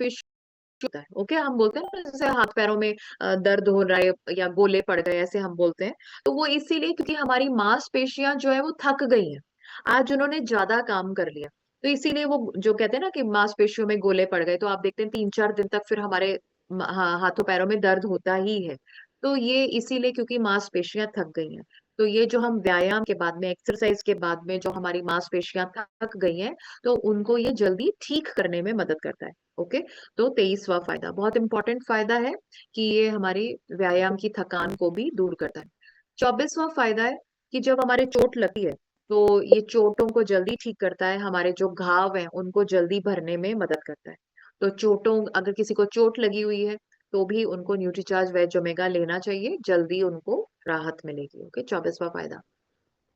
होता है। ओके, हम बोलते हैं ना जैसे हाथ पैरों में दर्द हो रहा है या गोले पड़ गए, ऐसे हम बोलते हैं। तो वो इसीलिए क्योंकि हमारी मांसपेशियां जो है वो थक गई हैं, आज उन्होंने ज्यादा काम कर लिया। तो इसीलिए वो जो कहते हैं ना कि मांसपेशियों में गोले पड़ गए, तो आप देखते हैं 3-4 दिन तक फिर हमारे हाथों पैरों में दर्द होता ही है। तो ये इसीलिए क्योंकि मांसपेशियां थक गई हैं। तो ये जो हम व्यायाम के बाद में, एक्सरसाइज के बाद में जो हमारी मांसपेशियां थक गई हैं, तो उनको ये जल्दी ठीक करने में मदद करता है। ओके, तो 23वां फायदा बहुत इंपॉर्टेंट फायदा है कि ये हमारी व्यायाम की थकान को भी दूर करता है। 24वां फायदा है कि जब हमारे चोट लगती है, तो ये चोटों को जल्दी ठीक करता है, हमारे जो घाव हैं उनको जल्दी भरने में मदद करता है। तो चोटों, अगर किसी को चोट लगी हुई है तो भी उनको न्यूट्रीचार्ज वेज ओमेगा लेना चाहिए, जल्दी उनको राहत मिलेगी। ओके, 24वां फायदा।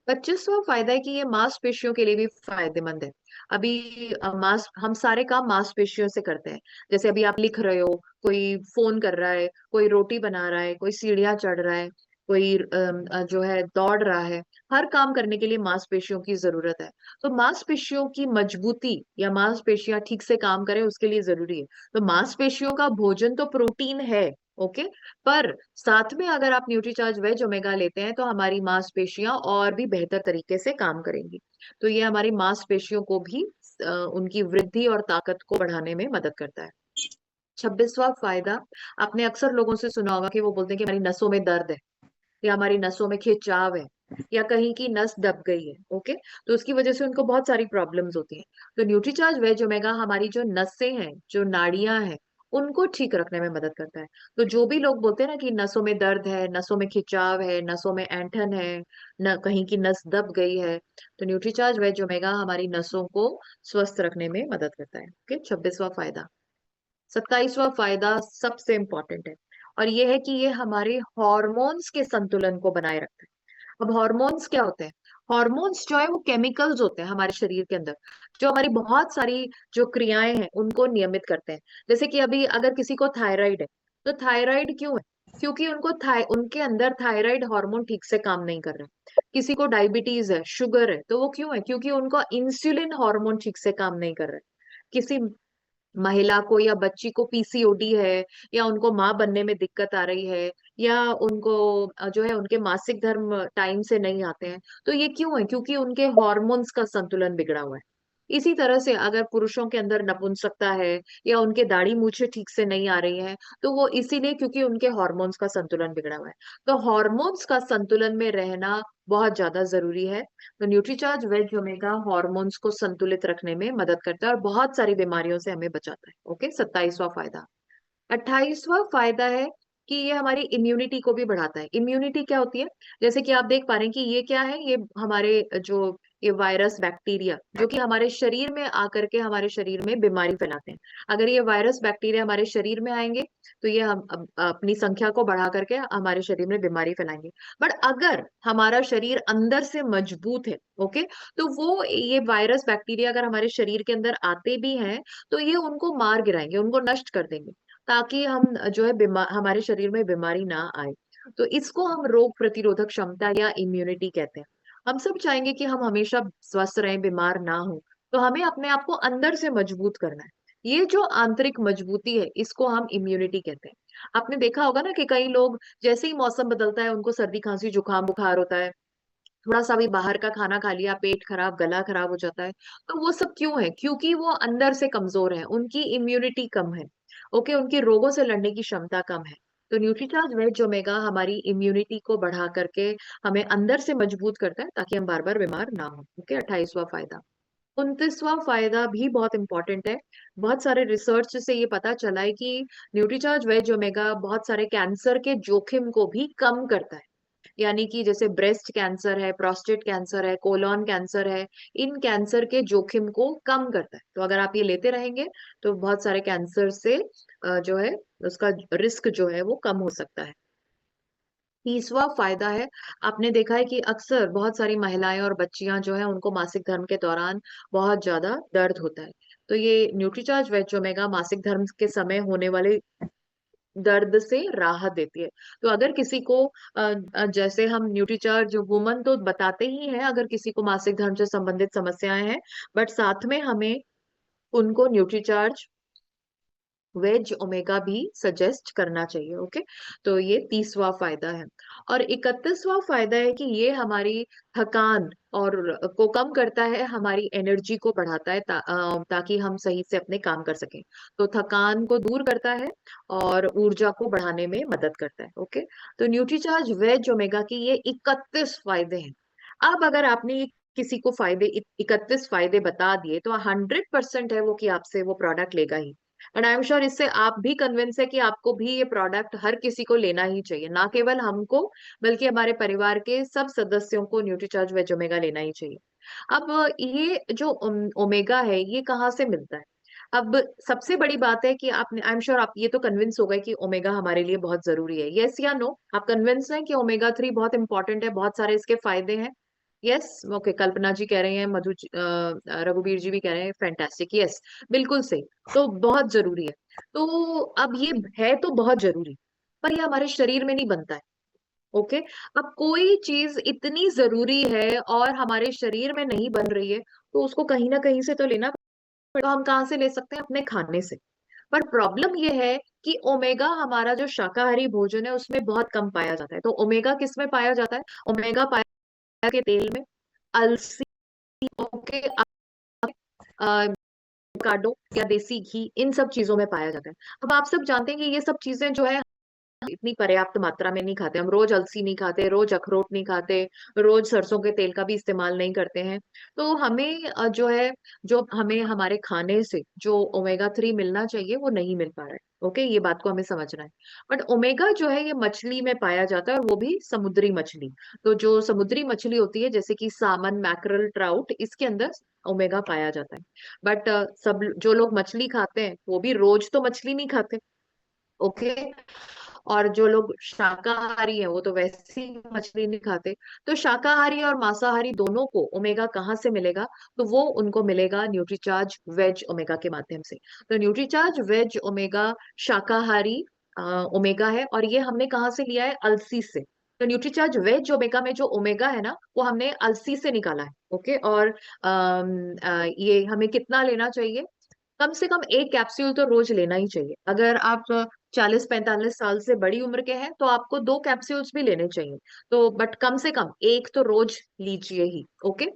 25वां फायदा है कि ये मांसपेशियों के लिए भी फायदेमंद है। अभी मांस हम सारे काम मांसपेशियों से करते हैं। जैसे अभी आप लिख रहे हो, कोई फोन कर रहा है, कोई रोटी बना रहा है, कोई सीढ़ियां चढ़ रहा है, कोई जो है दौड़ रहा है। हर काम करने के लिए मांसपेशियों की जरूरत है। तो मांसपेशियों की मजबूती या मांसपेशियां ठीक से काम करें उसके लिए जरूरी है। तो मांसपेशियों का भोजन तो प्रोटीन है। ओके, पर साथ में अगर आप न्यूट्रीचार्ज वेज ओमेगा लेते हैं तो हमारी मांसपेशियां और भी बेहतर तरीके से काम करेंगी। तो ये हमारी मांसपेशियों को भी उनकी वृद्धि और ताकत को बढ़ाने में मदद करता है। 26वां फायदा, आपने अक्सर लोगों से सुना होगा कि वो बोलते हैं कि हमारी नसों में दर्द है, या हमारी नसों में खिंचाव है, या कहीं की नस दब गई है। ओके, तो उसकी वजह से उनको बहुत सारी प्रॉब्लम्स होती हैं। तो न्यूट्रीचार्ज वेज ओमेगा हमारी जो नसें हैं, जो नाड़ियां हैं, उनको ठीक रखने में मदद करता है। तो जो भी लोग बोलते हैं ना कि नसों में दर्द है, नसों में खिंचाव है, नसों में ऐंठन है, न कहीं की नस दब गई है, तो न्यूट्रीचार्ज वेज ओमेगा हमारी नसों को स्वस्थ रखने में मदद करता है। ओके, 26वां फायदा। 27वां फायदा सबसे इंपॉर्टेंट है, और ये है कि ये हमारे हॉर्मोन्स के संतुलन को बनाए रखता है। अब हॉर्मोन्स क्या होते हैं? हॉर्मोन्स जो है वो केमिकल्स होते हैं हमारे शरीर के अंदर, जो हमारी बहुत सारी जो क्रियाएं हैं उनको नियमित करते हैं। जैसे कि अभी अगर किसी को थायराइड है, तो थायराइड क्यों है? क्योंकि उनके अंदर थायराइड हार्मोन ठीक से काम नहीं कर रहा है। किसी को डायबिटीज है, शुगर है, तो वो क्यों है? क्योंकि उनका इंसुलिन हार्मोन ठीक से काम नहीं कर रहा है। किसी महिला को या बच्ची को पीसीओडी है, या उनको माँ बनने में दिक्कत आ रही है, या उनको जो है उनके मासिक धर्म टाइम से नहीं आते हैं, तो ये क्यों है? क्योंकि उनके हॉर्मोन्स का संतुलन बिगड़ा हुआ है। इसी तरह से अगर पुरुषों के अंदर नपुंसकता है, या उनके दाढ़ी मूछें ठीक से नहीं आ रही हैं, तो वो इसीलिए क्योंकि उनके हॉर्मोन्स का संतुलन बिगड़ा हुआ है। तो हॉर्मोन्स का संतुलन में रहना बहुत ज्यादा जरूरी है। तो न्यूट्रीचार्ज वेज ओमेगा हॉर्मोन्स को संतुलित रखने में मदद करता है और बहुत सारी बीमारियों से हमें बचाता है। ओके, 27वां फायदा। 28वां फायदा है कि ये हमारी इम्यूनिटी को भी बढ़ाता है। इम्यूनिटी क्या होती है? जैसे कि आप देख पा रहे हैं कि ये क्या है, ये हमारे जो ये वायरस बैक्टीरिया जो कि हमारे शरीर में आकर के हमारे शरीर में बीमारी फैलाते हैं। अगर ये वायरस बैक्टीरिया हमारे शरीर में आएंगे, तो ये हम अपनी संख्या को बढ़ा करके हमारे शरीर में बीमारी फैलाएंगे। बट अगर हमारा शरीर अंदर से मजबूत है, ओके, तो वो ये वायरस बैक्टीरिया अगर हमारे शरीर के अंदर आते भी हैं, तो ये उनको मार गिराएंगे, उनको नष्ट कर देंगे, ताकि हम जो है हमारे शरीर में बीमारी ना आए। तो इसको हम रोग प्रतिरोधक क्षमता या इम्यूनिटी कहते हैं। हम सब चाहेंगे कि हम हमेशा स्वस्थ रहें, बीमार ना हो। तो हमें अपने आप को अंदर से मजबूत करना है। ये जो आंतरिक मजबूती है, इसको हम इम्यूनिटी कहते हैं। आपने देखा होगा ना कि कई लोग जैसे ही मौसम बदलता है उनको सर्दी खांसी जुकाम बुखार होता है, थोड़ा सा भी बाहर का खाना खा लिया, पेट खराब, गला खराब हो जाता है। तो वो सब क्यों है? क्योंकि वो अंदर से कमजोर है, उनकी इम्यूनिटी कम है। ओके, उनकी रोगों से लड़ने की क्षमता कम है। तो न्यूट्रीचार्ज वेज ओमेगा हमारी इम्यूनिटी को बढ़ा करके हमें अंदर से मजबूत करता है, ताकि हम बार बार बीमार ना हो। ओके, 28वां फायदा। 29वां फायदा भी बहुत इंपॉर्टेंट है। बहुत सारे रिसर्च से ये पता चला है कि न्यूट्रीचार्ज वेज ओमेगा बहुत सारे कैंसर के जोखिम को भी कम करता है। यानी कि जैसे ब्रेस्ट कैंसर है, प्रोस्टेट कैंसर है, कोलोन कैंसर है, इन कैंसर के जोखिम को कम करता है। तो अगर आप ये लेते रहेंगे तो बहुत सारे कैंसर से जो है उसका रिस्क जो है वो कम हो सकता है। 30वां फायदा है, आपने देखा है कि अक्सर बहुत सारी महिलाएं और बच्चियां जो है उनको मासिक धर्म के दौरान बहुत ज्यादा दर्द होता है। तो ये न्यूट्रीचार्ज वेज ओमेगा मासिक धर्म के समय होने वाले दर्द से राहत देती है। तो अगर किसी को जैसे हम न्यूट्रीचार्ज वुमन तो बताते ही हैं अगर किसी को मासिक धर्म से संबंधित समस्याएं हैं, बट साथ में हमें उनको न्यूट्रीचार्ज वेज ओमेगा भी सजेस्ट करना चाहिए। ओके, तो ये 30वां फायदा है। और 31वां फायदा है कि ये हमारी थकान और को कम करता है, हमारी एनर्जी को बढ़ाता है, ताकि हम सही से अपने काम कर सकें। तो थकान को दूर करता है और ऊर्जा को बढ़ाने में मदद करता है। ओके, तो न्यूट्रीचार्ज वेज ओमेगा की ये 31 फायदे हैं। अब अगर आपने किसी को 31 फायदे बता दिए तो 100% है वो कि आपसे वो प्रोडक्ट लेगा ही। एंड आई एम श्योर इससे आप भी कन्विंस है कि आपको भी ये प्रोडक्ट हर किसी को लेना ही चाहिए, ना केवल हमको बल्कि हमारे परिवार के सब सदस्यों को न्यूट्रीचार्ज वेज ओमेगा लेना ही चाहिए। अब ये जो ओमेगा है ये कहाँ से मिलता है? अब सबसे बड़ी बात है कि आपने, आई एम श्योर आप ये तो कन्विंस हो गए कि ओमेगा हमारे लिए बहुत जरूरी है। यस या नो, आप कन्विंस हैं कि ओमेगा 3 बहुत इंपॉर्टेंट है, बहुत सारे इसके फायदे हैं? यस, ओके, कल्पना जी कह रहे हैं, रघुवीर जी भी कह रहे हैं फैंटास्टिक, यस, बिल्कुल सही। तो बहुत जरूरी है। तो अब ये है तो बहुत जरूरी, पर ये हमारे शरीर में नहीं बनता है। ओके, अब कोई चीज इतनी जरूरी है और हमारे शरीर में नहीं बन रही है, तो उसको कहीं ना कहीं से तो लेना। तो हम कहाँ से ले सकते हैं? अपने खाने से। पर प्रॉब्लम ये है कि ओमेगा हमारा जो शाकाहारी भोजन है उसमें बहुत कम पाया जाता है। तो ओमेगा किस में पाया जाता है? ओमेगा पाया जाता है के तेल में, अलसी, ओके, काडो या देसी घी, इन सब चीजों में पाया जाता है। अब आप सब जानते हैं कि ये सब चीजें जो है इतनी पर्याप्त मात्रा में नहीं खाते। हम रोज अलसी नहीं खाते, रोज अखरोट नहीं खाते, रोज सरसों के तेल का भी इस्तेमाल नहीं करते हैं। तो हमें जो है, जो हमें हमारे खाने से जो ओमेगा 3 मिलना चाहिए वो नहीं मिल पा रहा है। ओके, ये बात को हमें समझना है। बट ओमेगा जो है ये मछली में पाया जाता है, और वो भी समुद्री मछली। तो जो समुद्री मछली होती है जैसे कि सामन, मैकरल, ट्राउट, इसके अंदर ओमेगा पाया जाता है। बट सब जो लोग मछली खाते हैं वो भी रोज तो मछली नहीं खाते। ओके, और जो लोग शाकाहारी हैं वो तो वैसे ही मछली नहीं खाते। तो शाकाहारी और मांसाहारी दोनों को ओमेगा कहाँ से मिलेगा? तो वो उनको मिलेगा न्यूट्रीचार्ज वेज ओमेगा के माध्यम से। तो न्यूट्रीचार्ज वेज ओमेगा शाकाहारी ओमेगा है, और ये हमने कहाँ से लिया है? अलसी से। तो न्यूट्रीचार्ज वेज ओमेगा में जो ओमेगा है ना, वो हमने अलसी से निकाला है। ओके, और ये हमें कितना लेना चाहिए? कम से कम एक कैप्सूल तो रोज लेना ही चाहिए। अगर आप 40-45 साल से बड़ी उम्र के हैं तो आपको 2 कैप्सूल्स भी लेने चाहिए। तो बट कम से कम एक तो रोज लीजिए ही। ओके,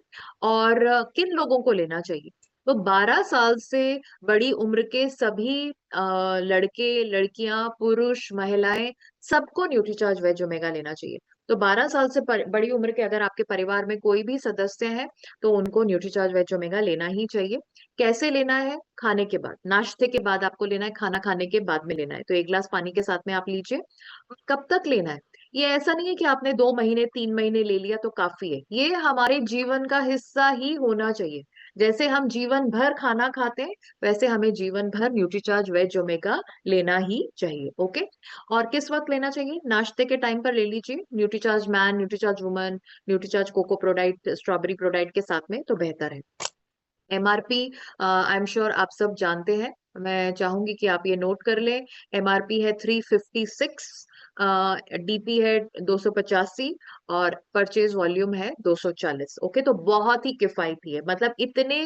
और किन लोगों को लेना चाहिए? तो 12 साल से बड़ी उम्र के सभी लड़के, लड़कियां, पुरुष, महिलाएं, सबको न्यूट्रीचार्ज वेज ओमेगा लेना चाहिए। तो 12 साल से बड़ी उम्र के अगर आपके परिवार में कोई भी सदस्य है तो उनको न्यूट्रीचार्ज वेज ओमेगा लेना ही चाहिए। कैसे लेना है? खाने के बाद, नाश्ते के बाद आपको लेना है, खाना खाने के बाद में लेना है। तो 1 गिलास पानी के साथ में आप लीजिए। और कब तक लेना है? ये ऐसा नहीं है कि आपने 2 महीने 3 महीने ले लिया तो काफी है, ये हमारे जीवन का हिस्सा ही होना चाहिए। जैसे हम जीवन भर खाना खाते हैं वैसे हमें जीवन भर न्यूट्रीचार्ज वेज ओमेगा लेना ही चाहिए। ओके, और किस वक्त लेना चाहिए? नाश्ते के टाइम पर ले लीजिए, Nutricharge man, Nutricharge woman, Nutricharge cocoa Prodiet, strawberry Prodiet के साथ में, तो बेहतर है। एमआरपी आई एम श्योर आप सब जानते हैं, मैं चाहूंगी कि आप ये नोट कर लें। एमआरपी है 356, डीपी है 285, और परचेज वॉल्यूम है 240। ओके, तो बहुत ही किफायती है, मतलब इतने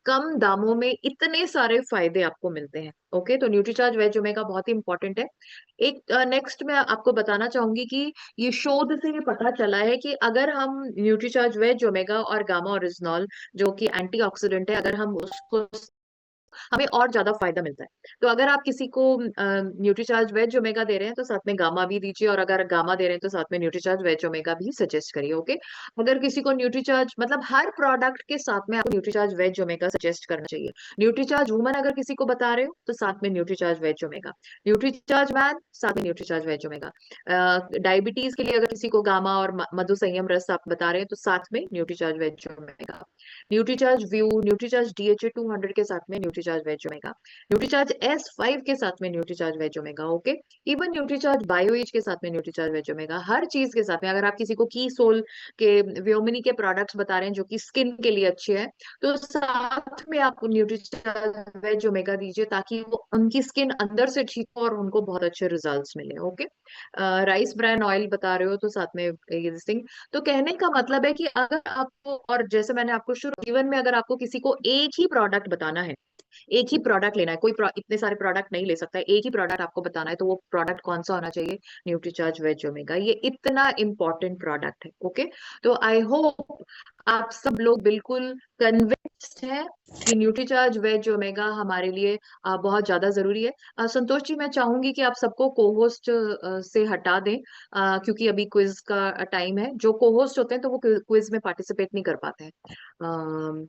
कम दामों में इतने सारे फायदे आपको मिलते हैं। ओके, तो न्यूट्रीचार्ज वेज ओमेगा बहुत ही इंपॉर्टेंट है। एक नेक्स्ट मैं आपको बताना चाहूंगी कि ये शोध से ये पता चला है कि अगर हम न्यूट्रीचार्ज वेज ओमेगा और गामा ओरिजिनॉल, जो कि एंटीऑक्सीडेंट है, अगर हम उसको, हमें और ज्यादा फायदा मिलता है। तो अगर आप किसी को न्यूट्रीचार्ज वेज ओमेगा दे रहे हैं तो साथ में गामा भी दीजिए, और अगर गामा दे रहे हैं तो साथ में न्यूट्रीचार्ज वेज ओमेगा भी सजेस्ट करिए। ओके, अगर किसी को न्यूट्रीचार्ज, मतलब हर प्रोडक्ट के साथ में आपको न्यूट्रीचार्ज वेज ओमेगा सजेस्ट करना चाहिए। न्यूट्रीचार्ज वुमन अगर किसी को बता रहे हो तो साथ में Nutricharge veg omega, Nutricharge man साथ में न्यूट्रीचार्ज वेज ओमेगा, डायबिटीज के लिए अगर किसी को गामा और मधु संयम रस आप बता रहे हैं तो साथ में Nutricharge veg omega, Nutricharge view, Nutricharge DHA 200 के साथ में Nutricharge veg omega, Nutricharge S5 के साथ में Nutricharge veg Omega. Okay, even Nutricharge BioAge के साथ में न्यूट्रीचार्ज वेज ओमेगा, हर चीज के साथ में। अगर आप किसी को की सोल के, व्योमिनी के प्रोडक्ट्स बता रहे हैं जो कि स्किन के लिए अच्छे हैं, तो साथ में आप न्यूट्रीचार्ज वेज ओमेगा दीजिए, ताकि वो उनकी स्किन अंदर से ठीक हो और उनको बहुत अच्छे रिजल्ट्स मिले। ओके, राइस ब्रान ऑयल बता रहे हो तो साथ में ये थिंग। तो कहने का मतलब है कि अगर आपको, और जैसे मैंने आपको आपको शुरू जीवन में अगर आपको किसी को एक ही प्रोडक्ट बताना है, एक ही प्रोडक्ट लेना है, इतने सारे प्रोडक्ट नहीं ले सकता है, एक ही प्रोडक्ट आपको बताना है, तो वो प्रोडक्ट कौन सा होना चाहिए? Nutricharge veg omega. ये इतना इंपॉर्टेंट प्रोडक्ट है। ओके, तो आई होप आप सब लोग बिल्कुल कन्विंस्ड हैं कि न्यूट्रीचार्ज वेज ओमेगा हमारे लिए बहुत ज्यादा जरूरी है। संतोष जी, मैं चाहूंगी कि आप सबको को-होस्ट से हटा दें, क्योंकि अभी क्विज का टाइम है। जो को-होस्ट होते हैं तो वो क्विज में पार्टिसिपेट नहीं कर पाते हैं।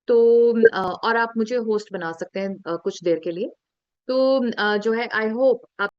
तो और आप मुझे होस्ट बना सकते हैं कुछ देर के लिए। तो जो है, आई होप आप